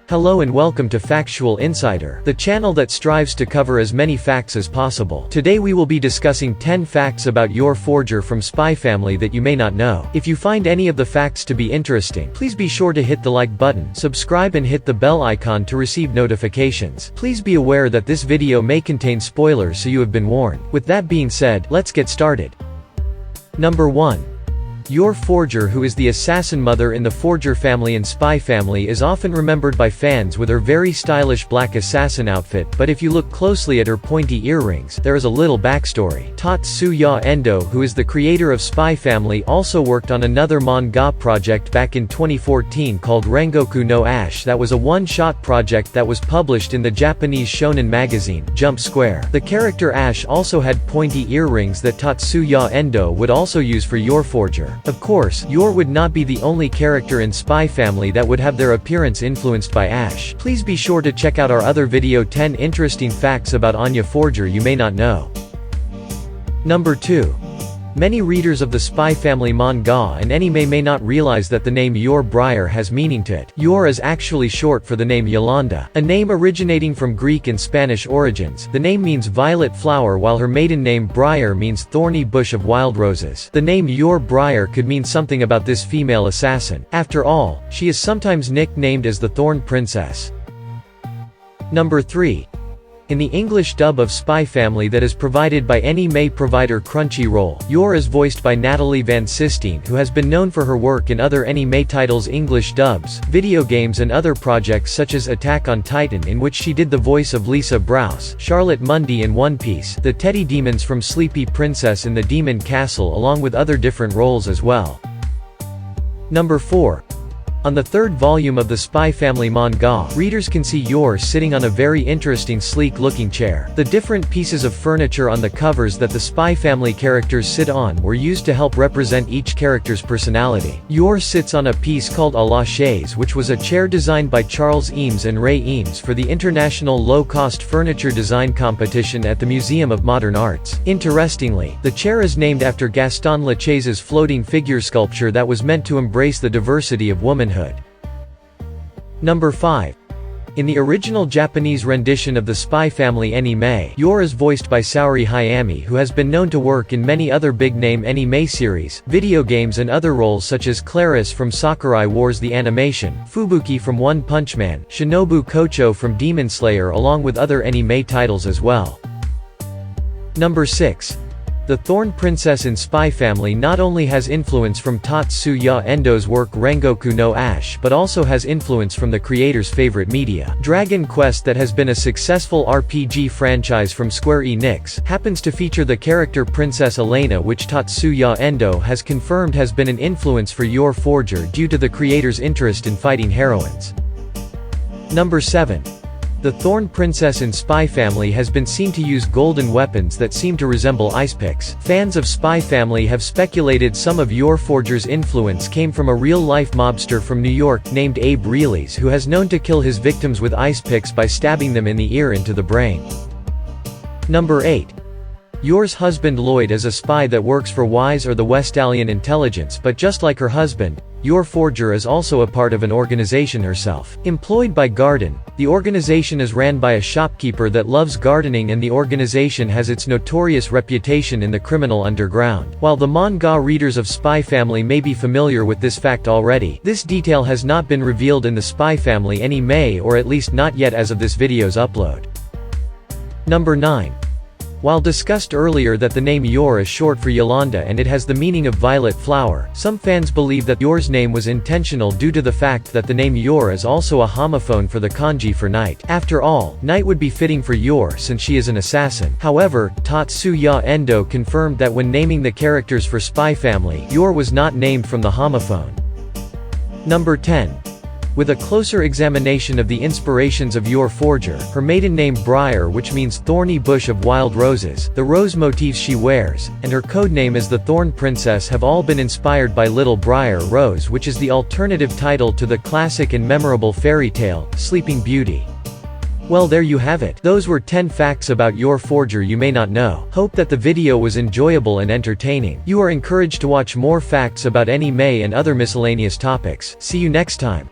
Hello and welcome to Factual Insider, the channel that strives to cover as many facts as possible. Today we will be discussing 10 facts about Yor Forger from Spy Family that you may not know. If you find any of the facts to be interesting, please be sure to hit the like button, subscribe and hit the bell icon to receive notifications. Please be aware that this video may contain spoilers, so you have been warned. With that being said, let's get started. Number 1. Yor Forger, who is the assassin mother in the Forger family and Spy Family, is often remembered by fans with her very stylish black assassin outfit, but if you look closely at her pointy earrings, there is a little backstory. Tatsuya Endo, who is the creator of Spy Family, also worked on another manga project back in 2014 called Rengoku no Ash that was a one-shot project that was published in the Japanese shonen magazine, Jump Square. The character Ash also had pointy earrings that Tatsuya Endo would also use for Yor Forger. Of course, Yor would not be the only character in Spy Family that would have their appearance influenced by Ash. Please be sure to check out our other video 10 interesting facts about Anya Forger you may not know. Number 2. Many readers of the Spy Family manga and anime may not realize that the name Yor Briar has meaning to it. Yor is actually short for the name Yolanda, a name originating from Greek and Spanish origins. The name means violet flower, while her maiden name Briar means thorny bush of wild roses. The name Yor Briar could mean something about this female assassin. After all, she is sometimes nicknamed as the Thorn Princess. Number 3. In the English dub of Spy Family that is provided by anime provider Crunchyroll, Yor is voiced by Natalie Van Sistine, who has been known for her work in other anime titles, English dubs, video games and other projects such as Attack on Titan, in which she did the voice of Lisa Browse, Charlotte Mundy in One Piece, the Teddy Demons from Sleepy Princess in the Demon Castle, along with other different roles as well. Number 4. On the third volume of the Spy Family manga, readers can see Yor sitting on a very interesting sleek-looking chair. The different pieces of furniture on the covers that the Spy Family characters sit on were used to help represent each character's personality. Yor sits on a piece called a la chaise, which was a chair designed by Charles Eames and Ray Eames for the International Low-Cost Furniture Design Competition at the Museum of Modern Arts. Interestingly, the chair is named after Gaston Lachaise's floating figure sculpture that was meant to embrace the diversity of womanhood. Number 5. In the original Japanese rendition of the Spy Family anime, Yor is voiced by Saori Hayami, who has been known to work in many other big-name anime series, video games and other roles such as Clarice from Sakurai Wars the Animation, Fubuki from One Punch Man, Shinobu Kocho from Demon Slayer, along with other anime titles as well. Number 6. The Thorn Princess in Spy Family not only has influence from Tatsuya Endo's work Rengoku no Ash, but also has influence from the creator's favorite media. Dragon Quest, that has been a successful RPG franchise from Square Enix, happens to feature the character Princess Elena, which Tatsuya Endo has confirmed has been an influence for Yor Forger due to the creator's interest in fighting heroines. Number 7. The Thorn Princess in Spy Family has been seen to use golden weapons that seem to resemble ice picks. Fans of Spy Family have speculated some of Yor Forger's influence came from a real-life mobster from New York named Abe Reilly's, who has known to kill his victims with ice picks by stabbing them in the ear into the brain. Number 8. Yor's husband Lloyd is a spy that works for WISE or the Westalian Intelligence, but just like her husband, Yor Forger is also a part of an organization herself. Employed by Garden, the organization is ran by a shopkeeper that loves gardening, and the organization has its notorious reputation in the criminal underground. While the manga readers of Spy Family may be familiar with this fact already, this detail has not been revealed in the Spy Family anime, or at least not yet as of this video's upload. Number 9. While discussed earlier that the name Yor is short for Yolanda and it has the meaning of violet flower, some fans believe that Yor's name was intentional due to the fact that the name Yor is also a homophone for the kanji for night. After all, night would be fitting for Yor since she is an assassin. However, Tatsuya Endo confirmed that when naming the characters for Spy Family, Yor was not named from the homophone. Number 10. With a closer examination of the inspirations of Yor Forger, her maiden name Briar, which means thorny bush of wild roses, the rose motifs she wears, and her codename as the Thorn Princess have all been inspired by Little Briar Rose, which is the alternative title to the classic and memorable fairy tale, Sleeping Beauty. Well, there you have it. Those were 10 facts about Yor Forger you may not know. Hope that the video was enjoyable and entertaining. You are encouraged to watch more facts about anime and other miscellaneous topics. See you next time.